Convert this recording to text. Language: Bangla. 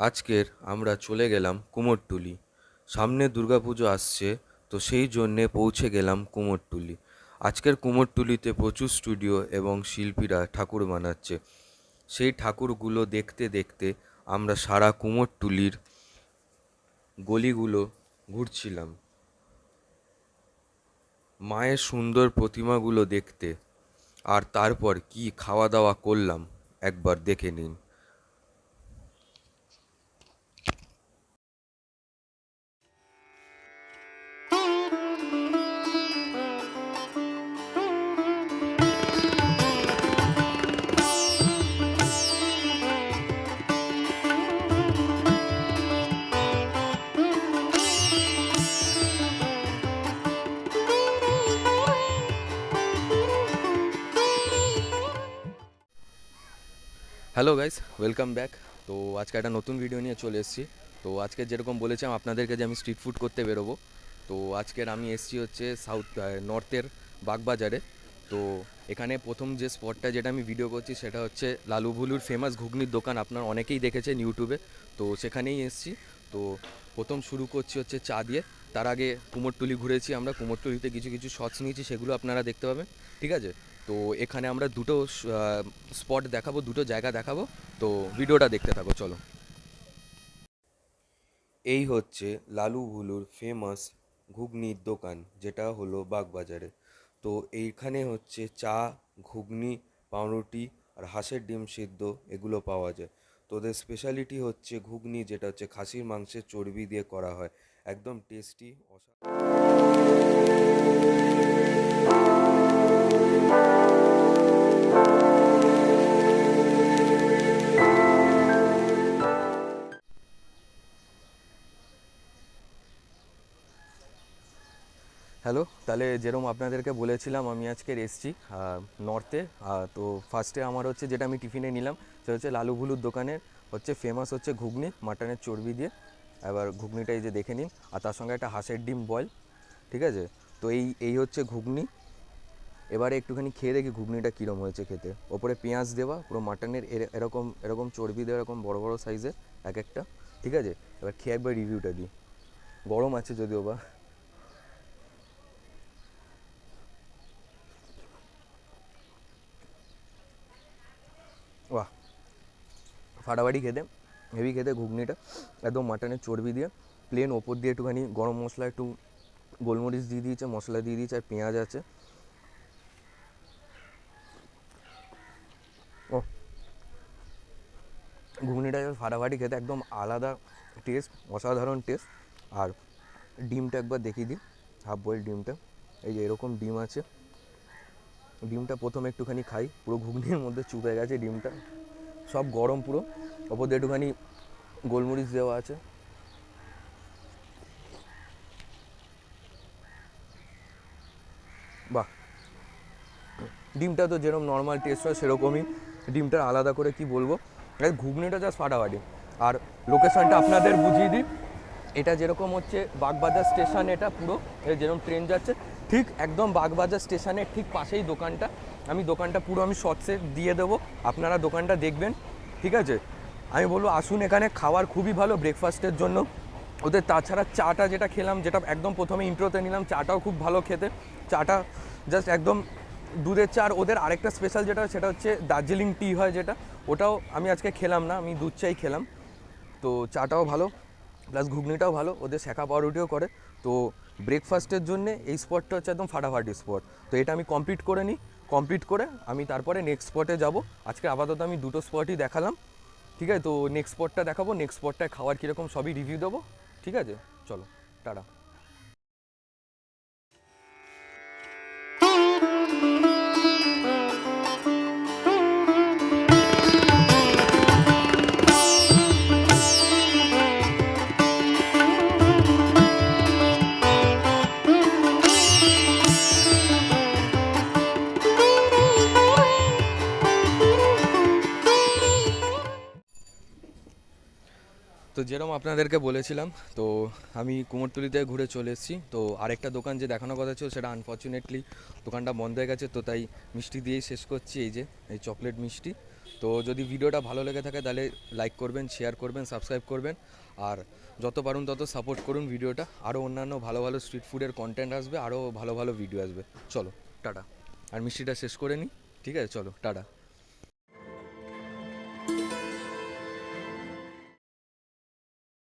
আজকের আমরা চলে গেলাম কুমোরটুলি। সামনে দুর্গাপুজো আসছে, তো সেই জন্যে পৌঁছে গেলাম কুমোরটুলি। আজকের কুমোরটুলিতে প্রচুর স্টুডিও এবং শিল্পীরা ঠাকুর বানাচ্ছে। সেই ঠাকুরগুলো দেখতে দেখতে আমরা সারা কুমোরটুলির গলিগুলো ঘুরছিলাম মায়ের সুন্দর প্রতিমাগুলো দেখতে। আর তারপর কি খাওয়া দাওয়া করলাম একবার দেখে নিন। Hello guys, welcome back. তো আজকে একটা নতুন ভিডিও নিয়ে চলে এসেছি। তো আজকে যেরকম বলেছিলাম আপনাদেরকে যে আমি স্ট্রিট ফুড করতে বেরোবো, তো আজকের আমি এসেছি হচ্ছে নর্থের বাগবাজারে। তো এখানে প্রথম যে স্পটটা যেটা আমি ভিডিও করছি সেটা হচ্ছে লালু ভুলুর ফেমাস ঘুগনির দোকান, আপনারা অনেকেই দেখেছেন ইউটিউবে। তো সেখানেই এসেছি। তো প্রথম শুরু করছি হচ্ছে চা দিয়ে। তার আগে কুমোরটুলি ঘুরেছি, আমরা কুমোরটুলিতে কিছু কিছু শটস নিয়েছি, সেগুলো আপনারা দেখতে পাবেন। ঠিক আছে, তো এখানে আমরা দুটো স্পট দেখাবো, দুটো জায়গা দেখাবো। তো ভিডিওটা দেখতে থাকো, চলো। এই হচ্ছে লালু ভুলুর ফেমাস ঘুগনির দোকান, যেটা হলো বাগবাজারে। তো এইখানে হচ্ছে চা, ঘুগনি, পাউরুটি আর হাঁসের ডিম সিদ্ধ এগুলো পাওয়া যায়। তো ওদের স্পেশালিটি হচ্ছে ঘুগনি, যেটা হচ্ছে খাসির মাংসের চর্বি দিয়ে করা হয়, একদম টেস্টি। হ্যালো, তাহলে যেরকম আপনাদেরকে বলেছিলাম আমি আজকের এসছি নর্থে। তো ফার্স্টে আমার হচ্ছে যেটা আমি টিফিনে নিলাম সেটা হচ্ছে লালু ভুলুর দোকানের হচ্ছে ফেমাস হচ্ছে ঘুগনি মাটনের চর্বি দিয়ে। এবার ঘুগনিটা এই যে দেখে নিন, আর তার সঙ্গে একটা হাঁসের ডিম বয়েল। ঠিক আছে, তো এই এই হচ্ছে ঘুগনি। এবারে একটুখানি খেয়ে দেখি ঘুগনিটা কীরকম হয়েছে খেতে। ওপরে পেঁয়াজ দেওয়া, পুরো মাটনের এরকম এরকম চর্বি দেওয়া, এরকম বড় বড় সাইজের এক একটা। ঠিক আছে, এবার খেয়ে একবার রিভিউটা দিই। গরম আছে যদিও বা। বাহ, ফাটাফাটি খেতে, হেভি খেতে ঘুগনিটা। একদম মাটনের চর্বি দিয়ে প্লেন, ওপর দিয়ে একটুখানি গরম মশলা, একটু গোলমরিচ দিয়ে দিয়েছে, মশলা দিয়ে দিয়েছে, আর পেঁয়াজ আছে। ও, ঘুগনিটা ফাটাফাটি খেতে, একদম আলাদা টেস্ট, অসাধারণ টেস্ট। আর ডিমটা একবার দেখিয়ে দিই, হাফ বয়েল ডিমটা। এই যে এরকম ডিম আছে। ডিমটা প্রথমে একটুখানি খাই, পুরো ঘুগনির মধ্যে চুপে গেছে ডিমটা, সব গরম পুরো। ওপর দিয়ে একটুখানি গোলমরিচ দেওয়া আছে। বাহ, ডিমটা তো যেরকম নর্মাল টেস্ট হয় সেরকমই। ডিমটার আলাদা করে কি বলবো, ঘুগনিটা জাস্ট ফাটাফাটি। আর লোকেশনটা আপনাদের বুঝিয়ে দিই, এটা যেরকম হচ্ছে বাগবাজার স্টেশন, এটা পুরো যেরকম ট্রেন যাচ্ছে ঠিক একদম বাগবাজার স্টেশনের ঠিক পাশেই দোকানটা। আমি দোকানটা পুরো আমি শর্টসে দিয়ে দেবো, আপনারা দোকানটা দেখবেন। ঠিক আছে, আমি বলবো আসুন, এখানে খাবার খুবই ভালো ব্রেকফাস্টের জন্য ওদের। তাছাড়া চাটা যেটা খেলাম, যেটা একদম প্রথমে ইন্ট্রোতে নিলাম, চাটাও খুব ভালো খেতে। চাটা জাস্ট একদম দুধের চা। আর ওদের আরেকটা স্পেশাল যেটা, সেটা হচ্ছে দার্জিলিং টি হয়, যেটা ওটাও আমি আজকে খেলাম না, আমি দুধ চাই খেলাম। তো চাটাও ভালো, প্লাস ঘুগনিটাও ভালো, ওদের শেখা পাউরুটিও করে। তো ব্রেকফাস্টের জন্যে এই স্পটটা হচ্ছে একদম ফাটাফাটি স্পট। তো এটা আমি কমপ্লিট করে নিই, কমপ্লিট করে আমি তারপরে নেক্সট স্পটে যাব। আজকে আপাতত আমি দুটো স্পটই দেখালাম। ঠিক আছে, তো নেক্সট স্পটটা দেখাবো, নেক্সট স্পটটায় খাওয়ার কীরকম সবই রিভিউ দেবো। ঠিক আছে, চলো, টাটা। তো যেরকম আপনাদেরকে বলেছিলাম, তো আমি কুমোরটুলিতে ঘুরে চলে এসেছি। তো আরেকটা দোকান যে দেখানোর কথা ছিল, সেটা আনফর্চুনেটলি দোকানটা বন্ধ হয়ে গেছে। তো তাই মিষ্টি দিয়েই শেষ করছি, এই যে এই চকলেট মিষ্টি। তো যদি ভিডিওটা ভালো লেগে থাকে তাহলে লাইক করবেন, শেয়ার করবেন, সাবস্ক্রাইব করবেন, আর যত পারুন তত সাপোর্ট করুন ভিডিওটা। আরও অন্যান্য ভালো ভালো স্ট্রিট ফুডের কন্টেন্ট আসবে, আরও ভালো ভালো ভিডিও আসবে। চলো টাটা। আর মিষ্টিটা শেষ করে নিই, ঠিক আছে? চলো টাটা।